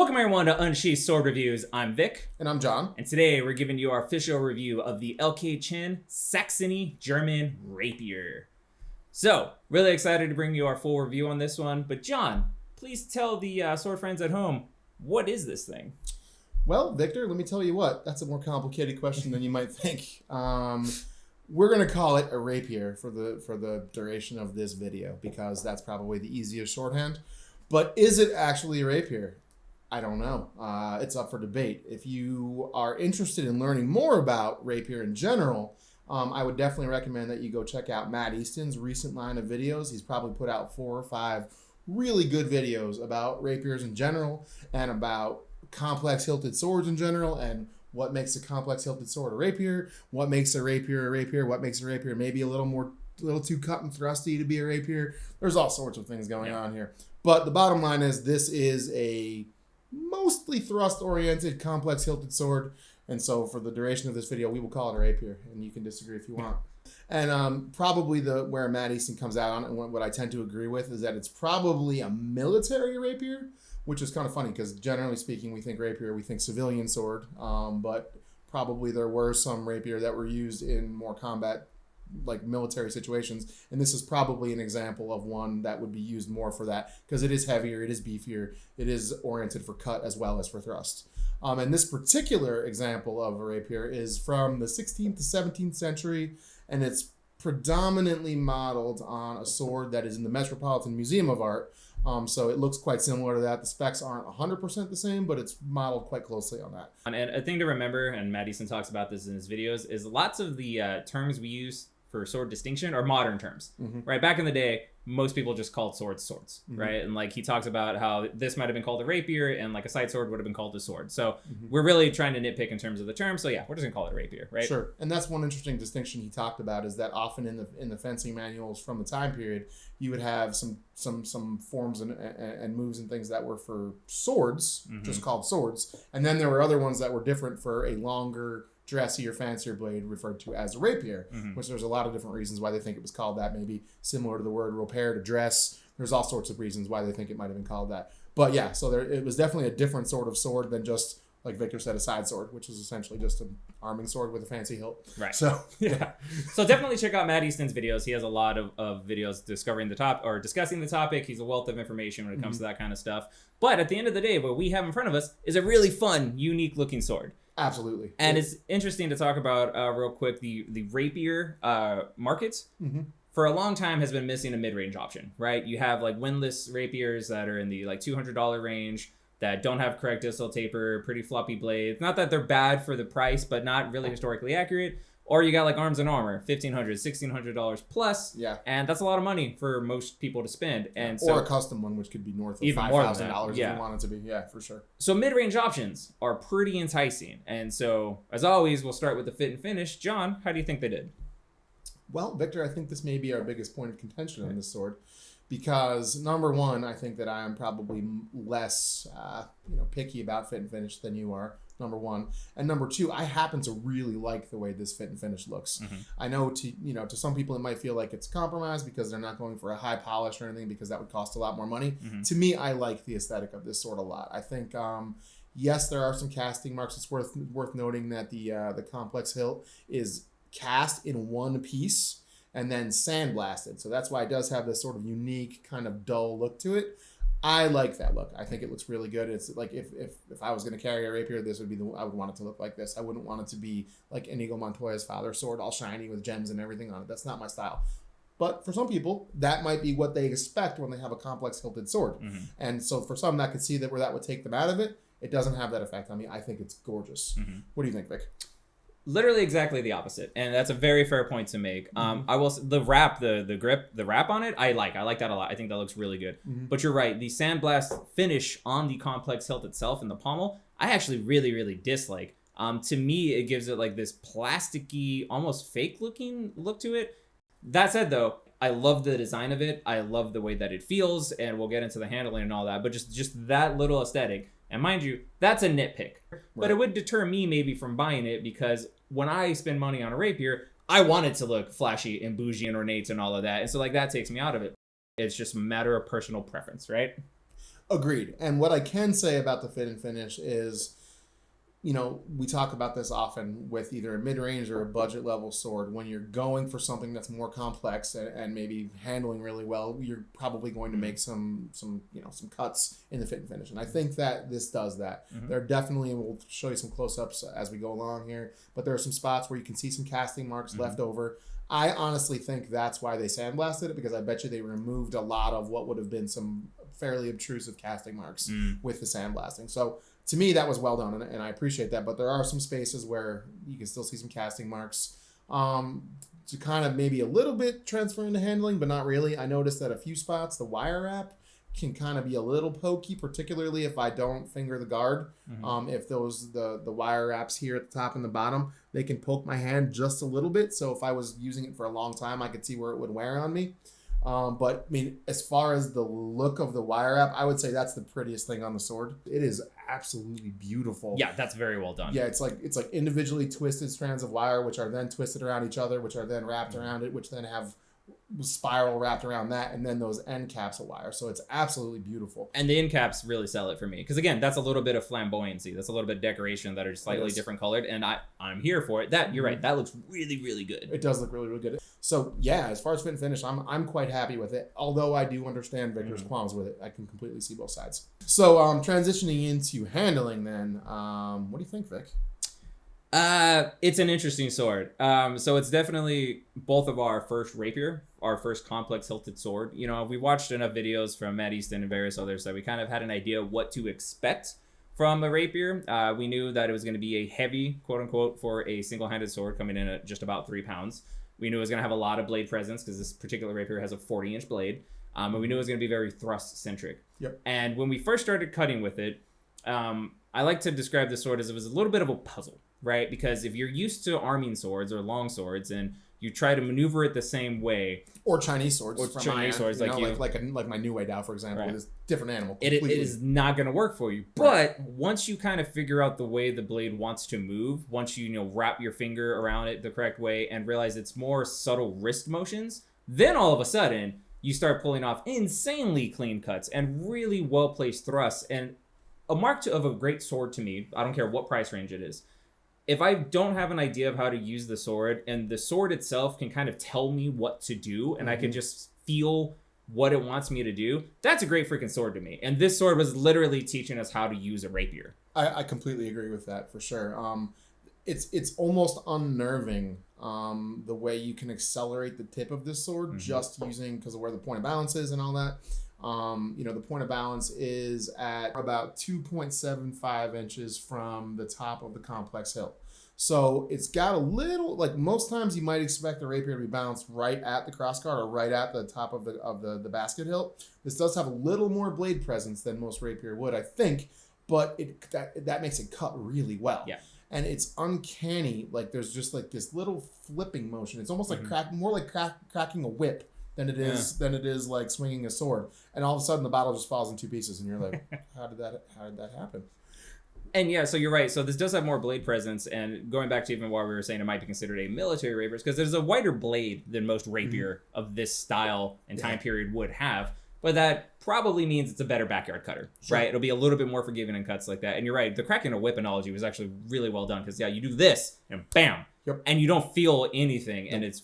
Welcome everyone to Unsheathed Sword Reviews. I'm Vic. And I'm John. And today we're giving you our official review of the LK Chen Saxony German Rapier. So, really excited to bring you our full review on this one. But John, please tell the sword friends at home, what is this thing? Well, Victor, let me tell you what. That's a more complicated question than you might think. We're going to call it a rapier for the duration of this video because that's probably the easiest shorthand. But is it actually a rapier? I don't know. It's up for debate. If you are interested in learning more about rapier in general, I would definitely recommend that you go check out Matt Easton's recent line of videos. He's probably put out 4 or 5 really good videos about rapiers in general and about complex hilted swords in general and what makes a complex hilted sword a rapier, what makes a rapier, what makes a rapier maybe a little too cut and thrusty to be a rapier. There's all sorts of things going on here. But the bottom line is this is a mostly thrust-oriented, complex hilted sword, and so for the duration of this video, we will call it a rapier, and you can disagree if you want. And probably where Matt Easton comes out on it, and what I tend to agree with, is that it's probably a military rapier, which is kind of funny, because generally speaking, we think rapier, we think civilian sword, but probably there were some rapier that were used in more combat like military situations, and this is probably an example of one that would be used more for that because it is heavier, it is beefier, it is oriented for cut as well as for thrust. And this particular example of a rapier is from the 16th to 17th century, and it's predominantly modeled on a sword that is in the Metropolitan Museum of Art. So it looks quite similar to that. The specs aren't 100% the same, but it's modeled quite closely on that. And a thing to remember, and Matt Easton talks about this in his videos, is lots of the terms we use for sword distinction are modern terms, right? Back in the day, most people just called swords, right? And like he talks about how this might have been called a rapier and like a side sword would have been called a sword. So we're really trying to nitpick in terms of the term. So yeah, we're just gonna call it a rapier, right? Sure. And that's one interesting distinction he talked about is that often in the fencing manuals from the time period, you would have some forms and moves and things that were for swords, just called swords. And then there were other ones that were different for a longer, dressier, fancier blade referred to as a rapier, which there's a lot of different reasons why they think it was called that, maybe similar to the word rapier to dress. There's all sorts of reasons why they think it might have been called that. But yeah, so it was definitely a different sort of sword than just, like Victor said, a side sword, which is essentially just an arming sword with a fancy hilt. Right. So yeah. So definitely check out Matt Easton's videos. He has a lot of videos discussing the topic. He's a wealth of information when it comes to that kind of stuff. But at the end of the day, what we have in front of us is a really fun, unique looking sword. Absolutely. And it's interesting to talk about real quick, the rapier market for a long time has been missing a mid-range option, right? You have like windlass rapiers that are in the like $200 range that don't have correct distal taper, pretty floppy blades. Not that they're bad for the price, but not really historically accurate. Or you got like Arms and Armor, $1,500, $1,600 plus. Yeah. And that's a lot of money for most people to spend. And so, or a custom one, which could be north of $5,000 if you want it to be. Yeah, for sure. So mid-range options are pretty enticing. And so, as always, we'll start with the fit and finish. John, how do you think they did? Well, Victor, I think this may be our biggest point of contention on this sword. Because number one, I think that I am probably less picky about fit and finish than you are. Number one, and number two, I happen to really like the way this fit and finish looks. I know to some people it might feel like it's a compromise because they're not going for a high polish or anything because that would cost a lot more money. To me, I like the aesthetic of this sword a lot. I think yes, there are some casting marks. It's worth noting that the complex hilt is cast in one piece and then sandblasted. So that's why it does have this sort of unique kind of dull look to it. I like that look. I think it looks really good. It's like if I was going to carry a rapier, this would be I would want it to look like this. I wouldn't want it to be like Inigo Montoya's father's sword, all shiny with gems and everything on it. That's not my style. But for some people, that might be what they expect when they have a complex hilted sword. And so for some, that could see that where that would take them out of it. It doesn't have that effect on me. I think it's gorgeous. What do you think, Vic? Literally exactly the opposite, and that's a very fair point to make. I will the grip, the wrap on it. I like that a lot. I think that looks really good. But you're right, the sandblast finish on the complex hilt itself and the pommel, I actually really dislike. To me, it gives it like this plasticky, almost fake looking look to it. That said, though, I love the design of it. I love the way that it feels, and we'll get into the handling and all that. But just that little aesthetic. And mind you, that's a nitpick. Right. But it would deter me maybe from buying it because when I spend money on a rapier, I want it to look flashy and bougie and ornate and all of that. And so like that takes me out of it. It's just a matter of personal preference, right? Agreed. And what I can say about the fit and finish is, you know, we talk about this often with either a mid-range or a budget level sword. When you're going for something that's more complex and maybe handling really well, you're probably going to make some cuts in the fit and finish. And I think that this does that. There are definitely, and we'll show you some close-ups as we go along here, but there are some spots where you can see some casting marks left over. I honestly think that's why they sandblasted it, because I bet you they removed a lot of what would have been some fairly obtrusive casting marks with the sandblasting. So to me, that was well done, and I appreciate that. But there are some spaces where you can still see some casting marks to kind of maybe a little bit transfer into handling, but not really. I noticed that a few spots, the wire wrap can kind of be a little pokey, particularly if I don't finger the guard. If the wire wraps here at the top and the bottom, they can poke my hand just a little bit. So if I was using it for a long time, I could see where it would wear on me. But I mean, as far as the look of the wire wrap, I would say that's the prettiest thing on the sword. It is absolutely beautiful. Yeah, that's very well done. Yeah, it's like individually twisted strands of wire, which are then twisted around each other, which are then wrapped around it, which then have spiral wrapped around that, and then those end caps of wire. So it's absolutely beautiful. And the end caps really sell it for me, because again, that's a little bit of flamboyancy, that's a little bit of decoration that are slightly different colored, and I'm here for it. That you're right, that looks really, really good. It does look really, really good. So yeah, as far as fit and finish, I'm quite happy with it, although I do understand Victor's qualms with it. I can completely see both sides. So transitioning into handling then, what do you think, Vic? It's an interesting sword. So it's definitely both of our first rapier, our first complex hilted sword. You know, we watched enough videos from Matt Easton and various others that we kind of had an idea of what to expect from a rapier. We knew that it was going to be a heavy, quote unquote, for a single-handed sword, coming in at just about 3 pounds. We knew it was going to have a lot of blade presence, because this particular rapier has a 40-inch blade. And we knew it was going to be very thrust-centric. Yep. And when we first started cutting with it, I like to describe the sword as it was a little bit of a puzzle, right? Because if you're used to arming swords or long swords and you try to maneuver it the same way, or Chinese swords, like my New Way Dao, for example, right. It's different animal. It is not going to work for you. But once you kind of figure out the way the blade wants to move, once you wrap your finger around it the correct way and realize it's more subtle wrist motions, then all of a sudden you start pulling off insanely clean cuts and really well placed thrusts. And a mark of a great sword to me, I don't care what price range it is, if I don't have an idea of how to use the sword, and the sword itself can kind of tell me what to do, and I can just feel what it wants me to do, that's a great freaking sword to me. And this sword was literally teaching us how to use a rapier. I completely agree with that, for sure. It's almost unnerving the way you can accelerate the tip of this sword just using, because of where the point of balance is and all that. The point of balance is at about 2.75 inches from the top of the complex hilt. So it's got a little, like most times you might expect the rapier to be balanced right at the crossguard or right at the top of the basket hilt. This does have a little more blade presence than most rapier would, I think, but that makes it cut really well. Yeah. And it's uncanny, like there's just like this little flipping motion. It's almost like cracking a whip than it is like swinging a sword. And all of a sudden the bottle just falls in 2 pieces, and you're like, how did that happen? And yeah, so you're right. So this does have more blade presence, and going back to even why we were saying it might be considered a military rapier, because there's a wider blade than most rapier of this style and time period would have. But that probably means it's a better backyard cutter, right? It'll be a little bit more forgiving in cuts like that. And you're right, the cracking a whip analogy was actually really well done, because you do this and bam, and you don't feel anything, and it's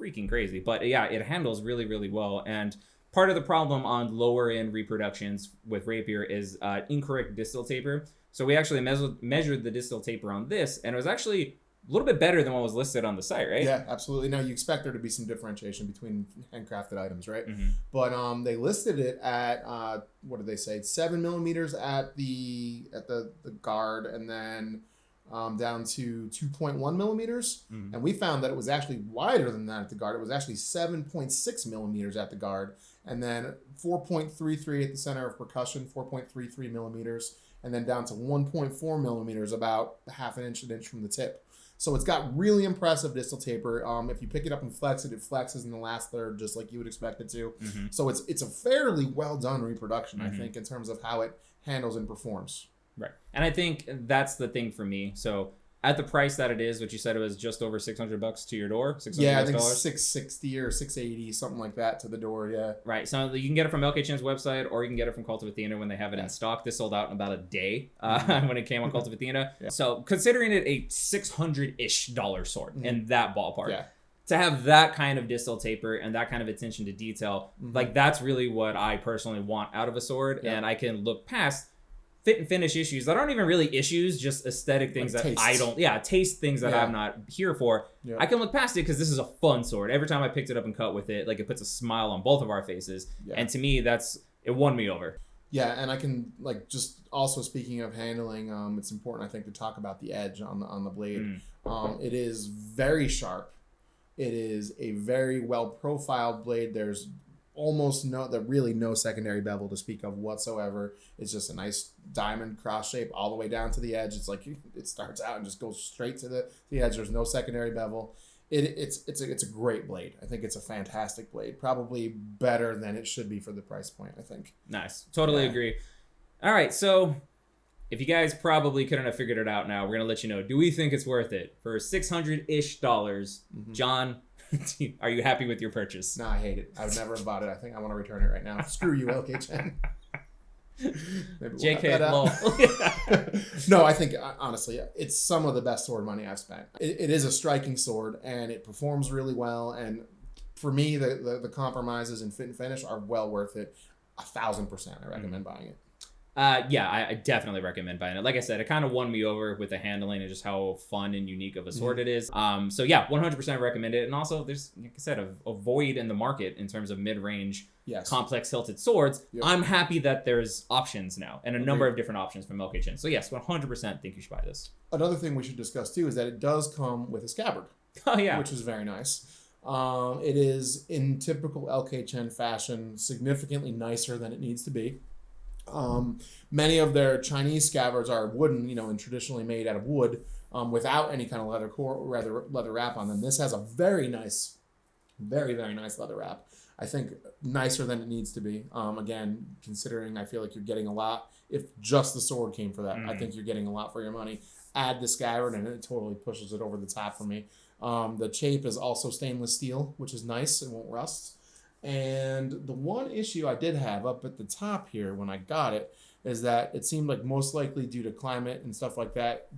freaking crazy. But yeah, it handles really, really well. And part of the problem on lower end reproductions with rapier is incorrect distal taper. So we actually measured the distal taper on this, and it was actually a little bit better than what was listed on the site, right? Yeah, absolutely. Now, you expect there to be some differentiation between handcrafted items, right? But they listed it at, what did they say, 7 millimeters at the guard, and then down to 2.1 millimeters. And we found that it was actually wider than that at the guard. It was actually 7.6 millimeters at the guard, and then 4.33 at the center of percussion, 4.33 millimeters, and then down to 1.4 millimeters, about half an inch from the tip. So it's got really impressive distal taper. If you pick it up and flex it, it flexes in the last third just like you would expect it to. So it's a fairly well done reproduction, I think, in terms of how it handles and performs. Right. And I think that's the thing for me. So at the price that it is, which you said it was just over $600 to your door. Yeah, I think $660 or $680, something like that to the door. Yeah. Right. So you can get it from LK Chen's website, or you can get it from Cultivathena when they have it in stock. This sold out in about a day when it came on Cultivathena. Yeah. So considering it a $600-ish sword in that ballpark, to have that kind of distal taper and that kind of attention to detail, like that's really what I personally want out of a sword, and I can look past fit and finish issues that aren't even really issues, just aesthetic things like that taste. I don't, taste things that I'm not here for. Yeah. I can look past it because this is a fun sword. Every time I picked it up and cut with it, like it puts a smile on both of our faces. Yeah. And to me, it won me over. Yeah, and I can, like, just also speaking of handling, it's important, I think, to talk about the edge on the blade. It is very sharp. It is a very well-profiled blade. There's almost really no secondary bevel to speak of whatsoever. It's just a nice diamond cross shape all the way down to the edge. It's like it starts out and just goes straight to the edge. There's no secondary bevel. It's a great blade. I think it's a fantastic blade. Probably better than it should be for the price point, I think. Nice. Totally agree. All right, so if you guys probably couldn't have figured it out now, we're going to let you know. Do we think it's worth it? For $600-ish, John, are you happy with your purchase? No, I hate it. I would never have bought it. I think I want to return it right now. Screw you, LK Chen. JK, lol. No, I think, honestly, it's some of the best sword money I've spent. It is a striking sword, and it performs really well. And for me, the compromises in fit and finish are well worth it. 1,000%. I recommend buying it. I definitely recommend buying it. Like I said, it kind of won me over with the handling and just how fun and unique of a sword it is. 100% recommend it. And also, there's, like I said, a void in the market in terms of mid-range, complex hilted swords. Yep. I'm happy that there's options now and a number of different options from LK Chen. So yes, 100% think you should buy this. Another thing we should discuss too is that it does come with a scabbard. Oh yeah, which is very nice. It is in typical LK Chen fashion, significantly nicer than it needs to be. Many of their Chinese scabbards are wooden, and traditionally made out of wood, without any kind of leather wrap on them. This has a very nice, very, very nice leather wrap. I think nicer than it needs to be. Again, considering I feel like you're getting a lot. If just the sword came for that, I think you're getting a lot for your money. Add the scabbard and it totally pushes it over the top for me. The chape is also stainless steel, which is nice. It won't rust. And the one issue I did have up at the top here when I got it is that it seemed like most likely due to climate and stuff like that,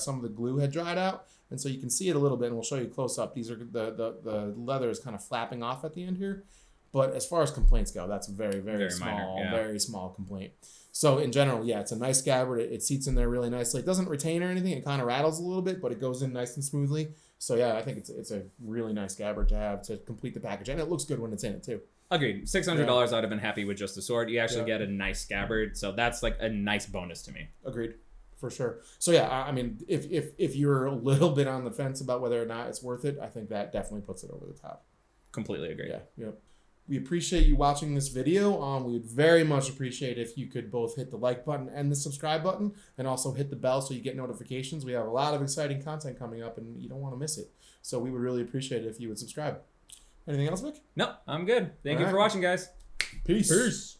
some of the glue had dried out. And so you can see it a little bit, and we'll show you close up. These are the leather is kind of flapping off at the end here. But as far as complaints go, that's a very, very small, minor, very small complaint. So in general, it's a nice scabbard. It seats in there really nicely. It doesn't retain or anything. It kind of rattles a little bit, but it goes in nice and smoothly. So I think it's a really nice scabbard to have to complete the package, and it looks good when it's in it too. Agreed. $600, I'd have been happy with just the sword. You actually get a nice scabbard, so that's like a nice bonus to me. Agreed, for sure. So I mean, if you're a little bit on the fence about whether or not it's worth it, I think that definitely puts it over the top. Completely agree. Yeah. We appreciate you watching this video. We would very much appreciate if you could both hit the like button and the subscribe button, and also hit the bell so you get notifications. We have a lot of exciting content coming up, and you don't want to miss it. So we would really appreciate it if you would subscribe. Anything else, Vic? No, I'm good. Thank you for watching, guys. Peace.